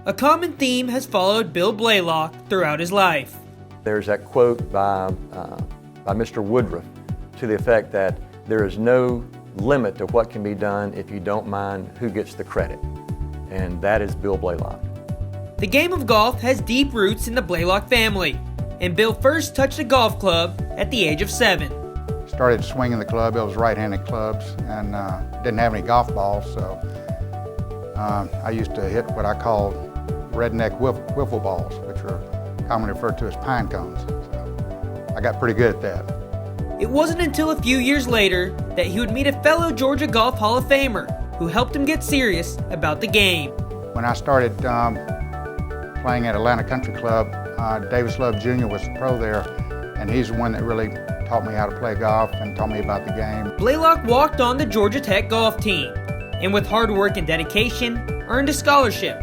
A common theme has followed Bill Blalock throughout his life. There's that quote by Mr. Woodruff to the effect that there is no limit to what can be done if you don't mind who gets the credit, and that is Bill Blalock. The game of golf has deep roots in the Blalock family, and Bill first touched a golf club at the age of 7. Started swinging the club. It was right-handed clubs and didn't have any golf balls, so I used to hit what I called redneck wiffle balls, which are commonly referred to as pine cones. So I got pretty good at that. It wasn't until a few years later that he would meet a fellow Georgia Golf Hall of Famer who helped him get serious about the game. When I started playing at Atlanta Country Club, Davis Love Jr. was the pro there, and he's the one that really taught me how to play golf and taught me about the game. Blalock walked on the Georgia Tech golf team, and with hard work and dedication, earned a scholarship.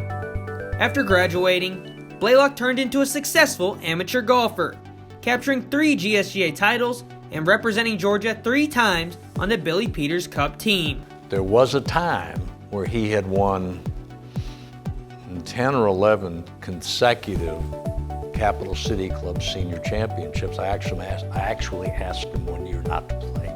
After graduating, Blalock turned into a successful amateur golfer, capturing 3 GSGA titles and representing Georgia 3 times on the Billy Peters Cup team. There was a time where he had won 10 or 11 consecutive Capital City Club senior championships. I actually asked him one year not to play.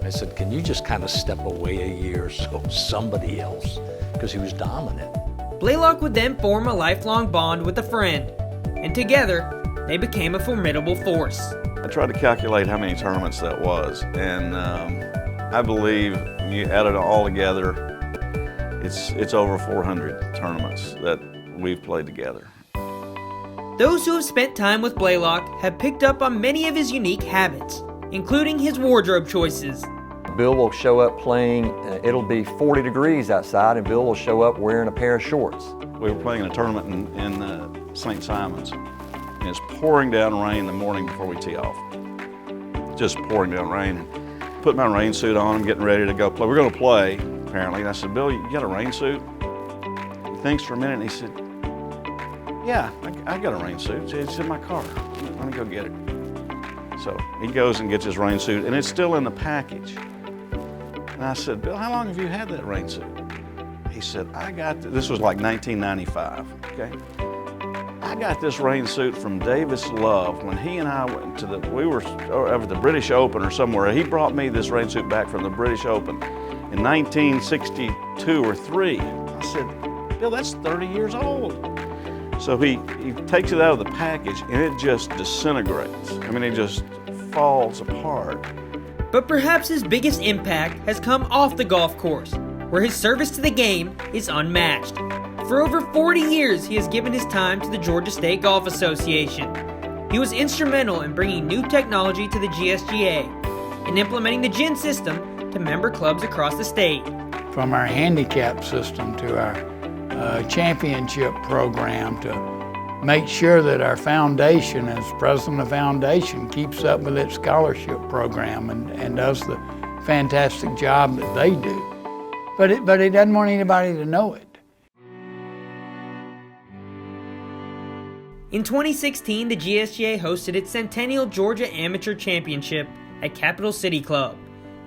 I said, can you just kind of step away a year so somebody else, because he was dominant. Blalock would then form a lifelong bond with a friend, and together, they became a formidable force. I tried to calculate how many tournaments that was, and I believe when you add it all together, it's over 400 tournaments that we've played together. Those who have spent time with Blalock have picked up on many of his unique habits, including his wardrobe choices. Bill will show up playing, it'll be 40 degrees outside, and Bill will show up wearing a pair of shorts. We were playing a tournament in St. Simons, and it's pouring down rain the morning before we tee off. Just pouring down rain. Put my rain suit on, I'm getting ready to go play. We're going to play, apparently, and I said, Bill, you got a rain suit? He thinks for a minute, and he said, yeah, I got a rain suit. It's in my car. Let me go get it. So he goes and gets his rain suit, and it's still in the package. And I said, Bill, how long have you had that rain suit? He said, this was like 1995, okay? I got this rain suit from Davis Love when he and I went to we were over the British Open or somewhere. He brought me this rain suit back from the British Open in 1962 or 3. I said, Bill, that's 30 years old. So he takes it out of the package and it just disintegrates. I mean, it just falls apart. But perhaps his biggest impact has come off the golf course, where his service to the game is unmatched. For over 40 years, he has given his time to the Georgia State Golf Association. He was instrumental in bringing new technology to the GSGA and implementing the GIN system to member clubs across the state. From our handicap system to our championship program, to make sure that our foundation, as president of the foundation, keeps up with its scholarship program and does the fantastic job that they do. But he doesn't want anybody to know it. In 2016, the GSGA hosted its Centennial Georgia Amateur Championship at Capital City Club,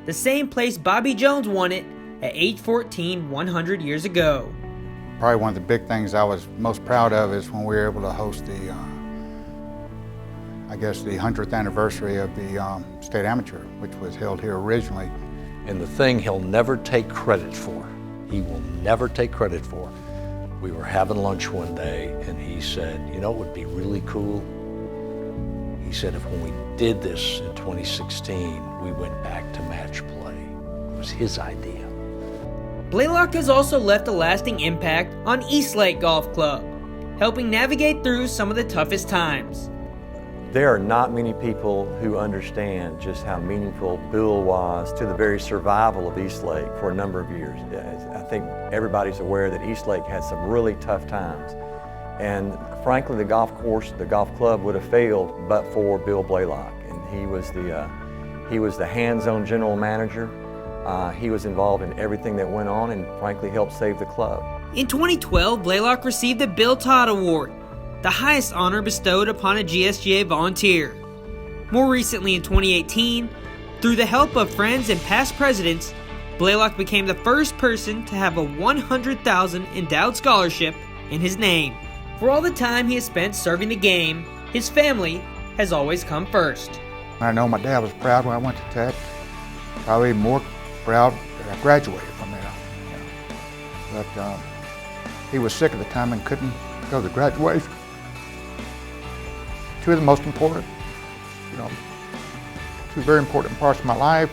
the same place Bobby Jones won it at age 14 100 years ago. Probably one of the big things I was most proud of is when we were able to host the 100th anniversary of the State Amateur, which was held here originally. And the thing he'll never take credit for, he will never take credit for. We were having lunch one day and he said, you know what would be really cool? He said, if when we did this in 2016, we went back to match play. It was his idea. Blalock has also left a lasting impact on Eastlake Golf Club, helping navigate through some of the toughest times. There are not many people who understand just how meaningful Bill was to the very survival of Eastlake for a number of years. I think everybody's aware that Eastlake had some really tough times. And frankly, the golf course, the golf club would have failed but for Bill Blalock. And he was the hands-on general manager. He was involved in everything that went on and frankly helped save the club. In 2012, Blalock received the Bill Todd Award, the highest honor bestowed upon a GSGA volunteer. More recently in 2018, through the help of friends and past presidents, Blalock became the first person to have a $100,000 endowed scholarship in his name. For all the time he has spent serving the game, his family has always come first. I know my dad was proud when I went to Tech. Probably even more proud that I graduated from there. But he was sick at the time and couldn't go to graduation. Two of the most important, two very important parts of my life.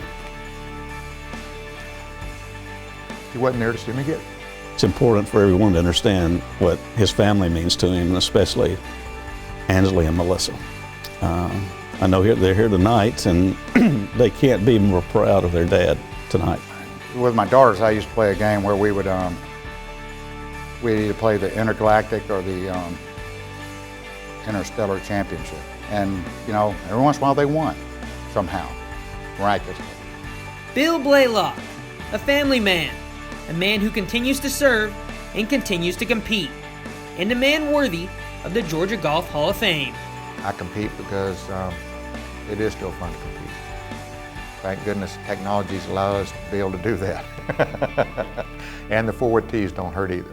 He wasn't there to see me get it. It's important for everyone to understand what his family means to him, and especially Angela and Melissa. I know they're here tonight, and they can't be more proud of their dad tonight. With my daughters, I used to play a game where we'd either play the intergalactic or the interstellar championship. And, every once in a while they won, somehow, miraculously. Bill Blalock, a family man, a man who continues to serve and continues to compete, and a man worthy of the Georgia Golf Hall of Fame. I compete because it is still fun to compete. Thank goodness technology's allowed us to be able to do that. And the forward tees don't hurt either.